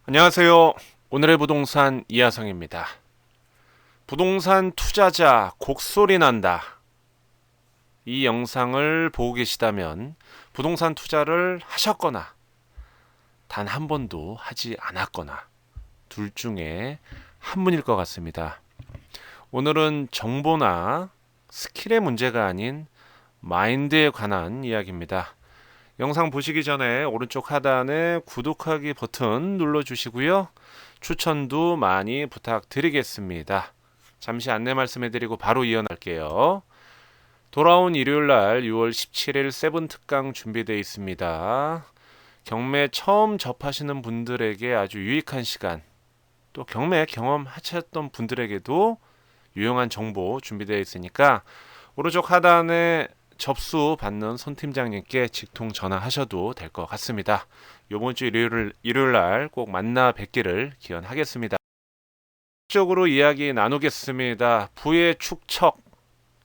안녕하세요. 오늘의 부동산 이하성입니다. 부동산 투자자 곡소리 난다. 이 영상을 보고 계시다면 부동산 투자를 하셨거나 단 한 번도 하지 않았거나 둘 중에 한 분일 것 같습니다. 오늘은 정보나 스킬의 문제가 아닌 마인드에 관한 이야기입니다. 영상 보시기 전에 오른쪽 하단에 구독하기 버튼 눌러주시고요. 추천도 많이 부탁드리겠습니다. 잠시 안내 말씀해드리고 바로 이어날게요. 돌아온 일요일날 6월 17일 세븐 특강 준비되어 있습니다. 경매 처음 접하시는 분들에게 아주 유익한 시간, 또 경매 경험하셨던 분들에게도 유용한 정보 준비되어 있으니까 오른쪽 하단에 접수 받는 손 팀장님께 직통 전화하셔도 될 것 같습니다. 이번 주 일요일 날 꼭 만나 뵙기를 기원하겠습니다. 적으로 이야기 나누겠습니다. 부의 축척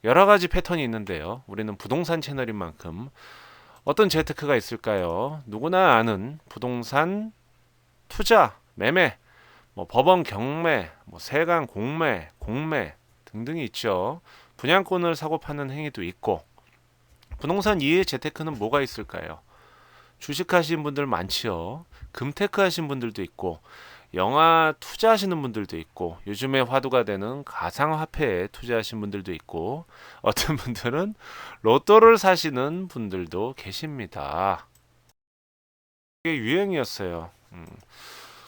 여러 가지 패턴이 있는데요. 우리는 부동산 채널인 만큼 어떤 재테크가 있을까요? 누구나 아는 부동산 투자, 매매, 법원 경매, 세관 공매, 공매 등등이 있죠. 분양권을 사고 파는 행위도 있고 부동산 이외의 재테크는 뭐가 있을까요? 주식하시는 분들 많지요. 금테크 하신 분들도 있고 영화 투자하시는 분들도 있고 요즘에 화두가 되는 가상화폐에 투자하시는 분들도 있고 어떤 분들은 로또를 사시는 분들도 계십니다. 이게 유행이었어요.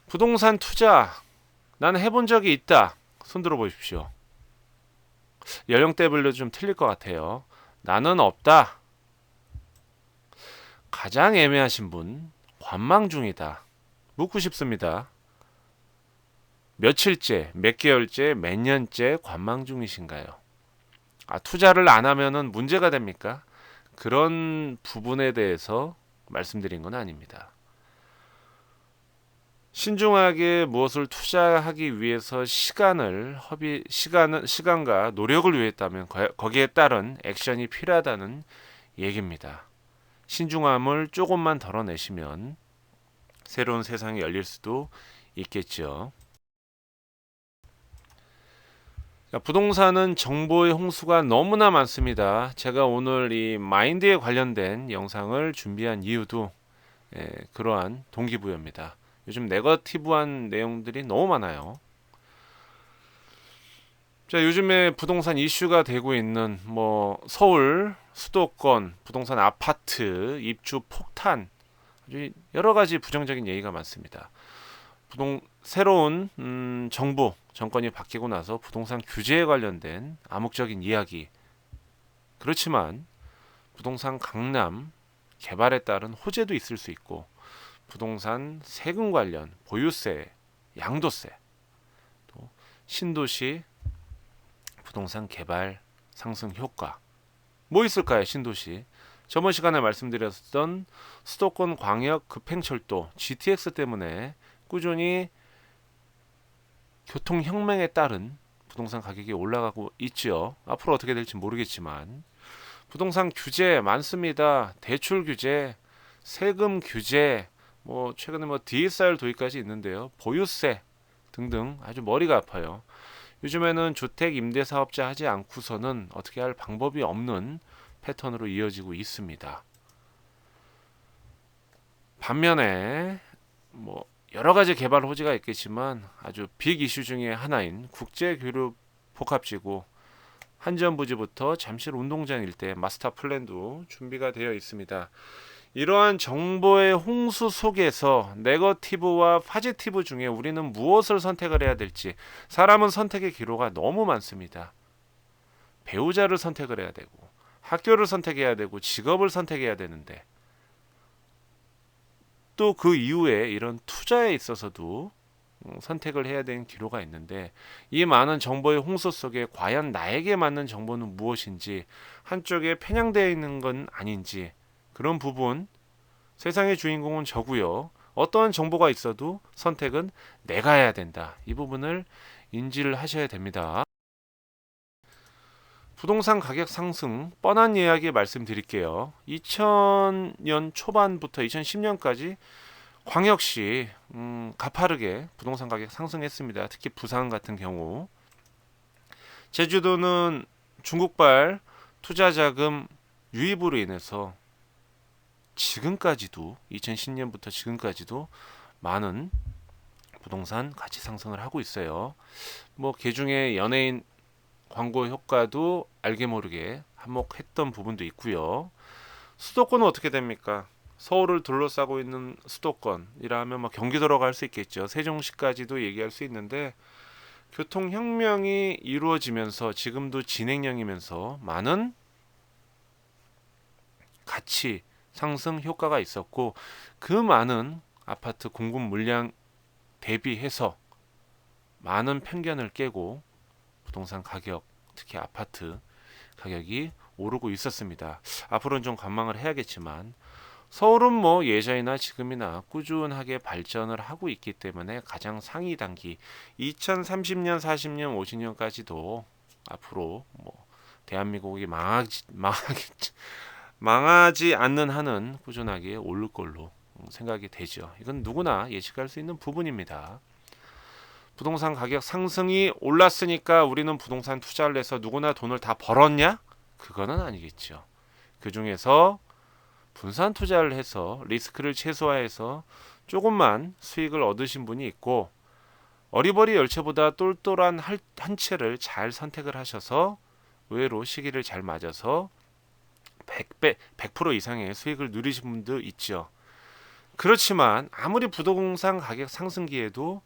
부동산 투자 나는 해본 적이 있다. 손 들어 보십시오. 연령대별로 좀 틀릴 것 같아요. 나는 없다. 가장 애매하신 분, 관망 중이다. 묻고 싶습니다. 며칠째, 몇 개월째, 몇 년째 관망 중이신가요? 투자를 안 하면은 문제가 됩니까? 그런 부분에 대해서 말씀드린 건 아닙니다. 신중하게 무엇을 투자하기 위해서 시간과 노력을 위했다면 거기에 따른 액션이 필요하다는 얘기입니다. 신중함을 조금만 덜어내시면 새로운 세상이 열릴 수도 있겠죠. 부동산은 정보의 홍수가 너무나 많습니다. 제가 오늘 이 마인드에 관련된 영상을 준비한 이유도 그러한 동기부여입니다. 요즘 네거티브한 내용들이 너무 많아요. 자, 요즘에 부동산 이슈가 되고 있는 서울 수도권 부동산 아파트 입주 폭탄 여러 가지 부정적인 얘기가 많습니다. 새로운 정권이 바뀌고 나서 부동산 규제에 관련된 암묵적인 이야기. 그렇지만 부동산 강남 개발에 따른 호재도 있을 수 있고 부동산 세금 관련 보유세, 양도세, 또 신도시 부동산 개발 상승 효과 뭐 있을까요? 신도시 저번 시간에 말씀드렸던 수도권 광역 급행철도 GTX 때문에 꾸준히 교통혁명에 따른 부동산 가격이 올라가고 있죠. 앞으로 어떻게 될지 모르겠지만 부동산 규제 많습니다. 대출 규제, 세금 규제, 최근에 DSR 도입까지 있는데요. 보유세 등등 아주 머리가 아파요. 요즘에는 주택 임대 사업자 하지 않고서는 어떻게 할 방법이 없는 패턴으로 이어지고 있습니다. 반면에 여러 가지 개발 호재가 있겠지만 아주 빅 이슈 중에 하나인 국제교류 복합지구 한전부지부터 잠실 운동장 일대 마스터 플랜도 준비가 되어 있습니다. 이러한 정보의 홍수 속에서 네거티브와 파지티브 중에 우리는 무엇을 선택을 해야 될지 사람은 선택의 기로가 너무 많습니다. 배우자를 선택을 해야 되고 학교를 선택해야 되고 직업을 선택해야 되는데 또 그 이후에 이런 투자에 있어서도 선택을 해야 되는 기로가 있는데 이 많은 정보의 홍수 속에 과연 나에게 맞는 정보는 무엇인지 한쪽에 편향되어 있는 건 아닌지 그런 부분 세상의 주인공은 저고요. 어떠한 정보가 있어도 선택은 내가 해야 된다. 이 부분을 인지를 하셔야 됩니다. 부동산 가격 상승 뻔한 이야기 말씀드릴게요. 2000년 초반부터 2010년까지 광역시 가파르게 부동산 가격 상승했습니다. 특히 부산 같은 경우. 제주도는 중국발 투자자금 유입으로 인해서 지금까지도 2010년부터 지금까지도 많은 부동산 가치 상승을 하고 있어요. 뭐 개중에 연예인 광고 효과도 알게 모르게 한몫했던 부분도 있고요. 수도권은 어떻게 됩니까? 서울을 둘러싸고 있는 수도권이라면 뭐 경기도라고 할 수 있겠죠. 세종시까지도 얘기할 수 있는데 교통혁명이 이루어지면서 지금도 진행형이면서 많은 가치 상승 효과가 있었고 그 많은 아파트 공급 물량 대비해서 많은 편견을 깨고 부동산 가격, 특히 아파트 가격이 오르고 있었습니다. 앞으로는 좀 관망을 해야겠지만 서울은 뭐 예전이나 지금이나 꾸준하게 발전을 하고 있기 때문에 가장 상위 단기 2030년, 40년, 50년까지도 앞으로 뭐 대한민국이 망하지 않는 한은 꾸준하게 오를 걸로 생각이 되죠. 이건 누구나 예측할 수 있는 부분입니다. 부동산 가격 상승이 올랐으니까 우리는 부동산 투자를 해서 누구나 돈을 다 벌었냐? 그거는 아니겠죠. 그 중에서 분산 투자를 해서 리스크를 최소화해서 조금만 수익을 얻으신 분이 있고 어리버리 열채보다 똘똘한 한 채를 잘 선택을 하셔서 의외로 시기를 잘 맞아서 100% 이상의 수익을 누리신 분도 있죠. 그렇지만 아무리 부동산 가격 상승기에도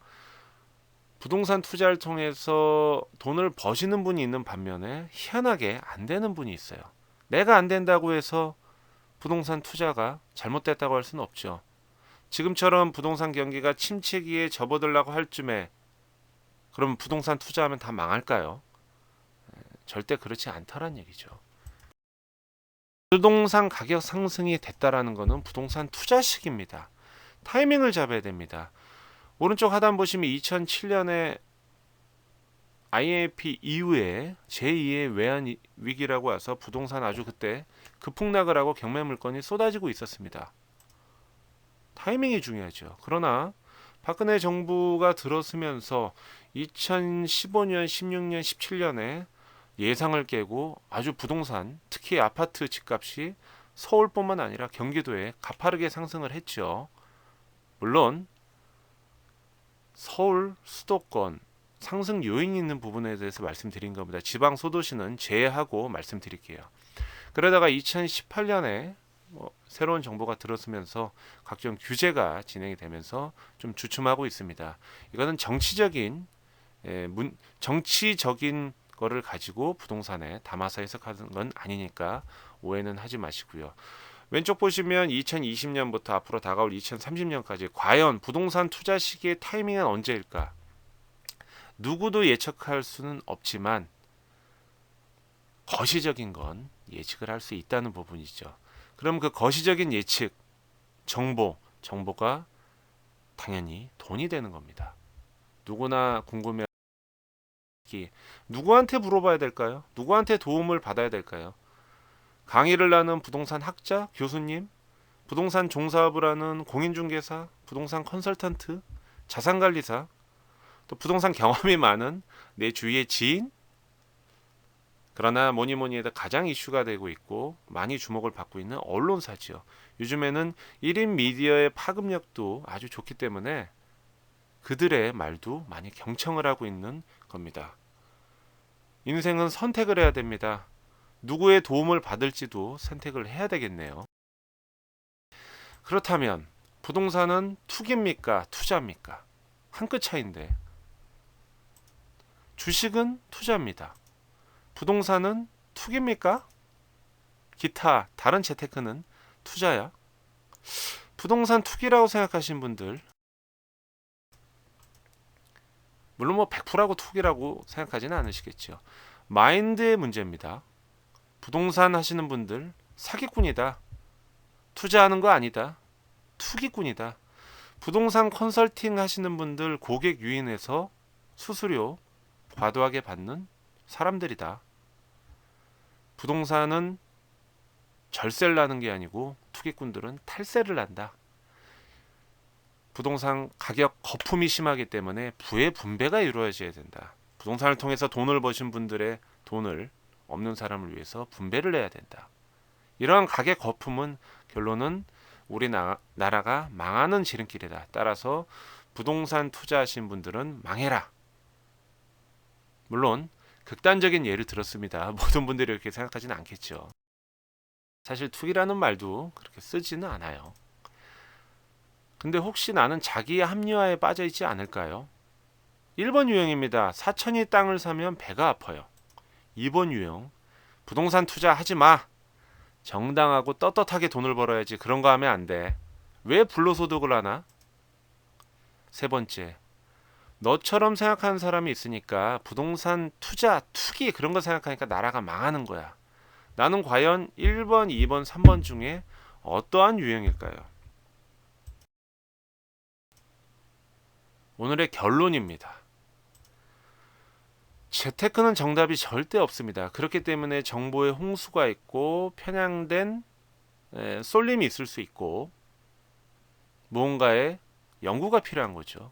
부동산 투자를 통해서 돈을 버시는 분이 있는 반면에 희한하게 안 되는 분이 있어요. 내가 안 된다고 해서 부동산 투자가 잘못됐다고 할 수는 없죠. 지금처럼 부동산 경기가 침체기에 접어들라고 할 쯤에 그럼 부동산 투자하면 다 망할까요? 절대 그렇지 않다란 얘기죠. 부동산 가격 상승이 됐다라는 것은 부동산 투자 시기입니다. 타이밍을 잡아야 됩니다. 오른쪽 하단 보시면 2007년에 IMF 이후에 제2의 외환 위기라고 해서 부동산 아주 그때 급폭락을 하고 경매 물건이 쏟아지고 있었습니다. 타이밍이 중요하죠. 그러나 박근혜 정부가 들어서면서 2015년, 16년, 17년에 예상을 깨고 아주 부동산, 특히 아파트 집값이 서울뿐만 아니라 경기도에 가파르게 상승을 했죠. 물론 서울, 수도권 상승 요인이 있는 부분에 대해서 말씀드린 겁니다. 지방 소도시는 제외하고 말씀드릴게요. 그러다가 2018년에 새로운 정부가 들어서면서 각종 규제가 진행이 되면서 좀 주춤하고 있습니다. 이거는 정치적인 거를 가지고 부동산에 담아서 해석하는 건 아니니까 오해는 하지 마시고요. 왼쪽 보시면 2020년부터 앞으로 다가올 2030년까지 과연 부동산 투자 시기의 타이밍은 언제일까? 누구도 예측할 수는 없지만 거시적인 건 예측을 할 수 있다는 부분이죠. 그럼 그 거시적인 예측 정보가 당연히 돈이 되는 겁니다. 누구나 궁금해. 누구한테 물어봐야 될까요? 누구한테 도움을 받아야 될까요? 강의를 하는 부동산 학자, 교수님, 부동산 종사업을 하는 공인중개사, 부동산 컨설턴트, 자산관리사, 또 부동산 경험이 많은 내 주위의 지인. 그러나 뭐니 해도 가장 이슈가 되고 있고 많이 주목을 받고 있는 언론사지요. 요즘에는 1인 미디어의 파급력도 아주 좋기 때문에 그들의 말도 많이 경청을 하고 있는 겁니다. 인생은 선택을 해야 됩니다. 누구의 도움을 받을지도 선택을 해야 되겠네요. 그렇다면 부동산은 투기입니까? 투자입니까? 한 끗 차이인데 주식은 투자입니다. 부동산은 투기입니까? 기타 다른 재테크는 투자야? 부동산 투기라고 생각하시는 분들 물론 뭐 100%라고 투기라고 생각하지는 않으시겠죠. 마인드의 문제입니다. 부동산 하시는 분들 사기꾼이다. 투자하는 거 아니다. 투기꾼이다. 부동산 컨설팅 하시는 분들 고객 유인해서 수수료 과도하게 받는 사람들이다. 부동산은 절세를 나는 게 아니고 투기꾼들은 탈세를 난다. 부동산 가격 거품이 심하기 때문에 부의 분배가 이루어져야 된다. 부동산을 통해서 돈을 버신 분들의 돈을 없는 사람을 위해서 분배를 해야 된다. 이러한 가격 거품은 결론은 우리나라가 망하는 지름길이다. 따라서 부동산 투자하신 분들은 망해라. 물론 극단적인 예를 들었습니다. 모든 분들이 이렇게 생각하지는 않겠죠. 사실 투기라는 말도 그렇게 쓰지는 않아요. 근데 혹시 나는 자기의 합리화에 빠져 있지 않을까요? 1번 유형입니다. 사천이 땅을 사면 배가 아파요. 2번 유형, 부동산 투자하지 마. 정당하고 떳떳하게 돈을 벌어야지. 그런 거 하면 안 돼. 왜 불로소득을 하나? 세 번째, 너처럼 생각하는 사람이 있으니까 부동산 투자, 투기 그런 거 생각하니까 나라가 망하는 거야. 나는 과연 1번, 2번, 3번 중에 어떠한 유형일까요? 오늘의 결론입니다. 재테크는 정답이 절대 없습니다. 그렇기 때문에 정보의 홍수가 있고 편향된 쏠림이 있을 수 있고 무언가의 연구가 필요한 거죠.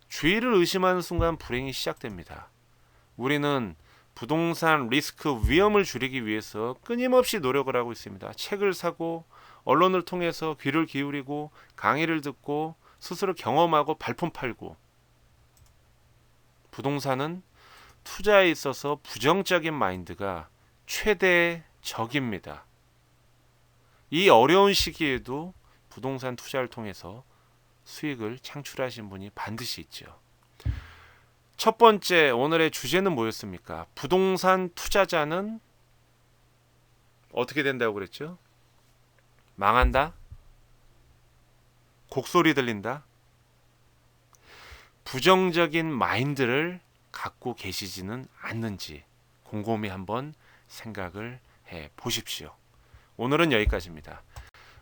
주의를 의심하는 순간 불행이 시작됩니다. 우리는 부동산 리스크 위험을 줄이기 위해서 끊임없이 노력을 하고 있습니다. 책을 사고 언론을 통해서 귀를 기울이고 강의를 듣고 스스로 경험하고 발품 팔고 부동산은 투자에 있어서 부정적인 마인드가 최대의 적입니다. 이 어려운 시기에도 부동산 투자를 통해서 수익을 창출하신 분이 반드시 있죠. 첫 번째, 오늘의 주제는 뭐였습니까? 부동산 투자자는 어떻게 된다고 그랬죠? 망한다? 곡소리 들린다? 부정적인 마인드를 갖고 계시지는 않는지 곰곰이 한번 생각을 해 보십시오. 오늘은 여기까지입니다.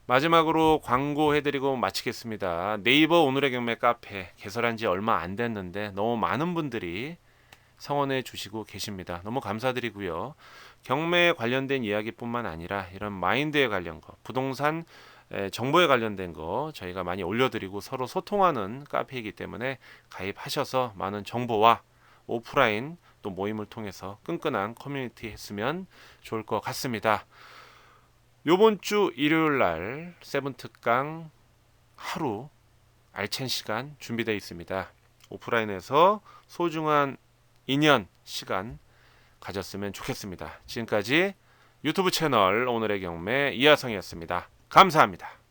마지막으로 광고해드리고 마치겠습니다. 네이버 오늘의 경매 카페 개설한 지 얼마 안 됐는데 너무 많은 분들이 성원해 주시고 계십니다. 너무 감사드리고요. 경매에 관련된 이야기뿐만 아니라 이런 마인드에 관련 거, 부동산 정보에 관련된 거 저희가 많이 올려드리고 서로 소통하는 카페이기 때문에 가입하셔서 많은 정보와 오프라인 또 모임을 통해서 끈끈한 커뮤니티 했으면 좋을 것 같습니다. 요번 주 일요일 날 세븐특강 하루 알찬 시간 준비되어 있습니다. 오프라인에서 소중한 인연 시간 가졌으면 좋겠습니다. 지금까지 유튜브 채널 오늘의 경매 이하성이었습니다. 감사합니다.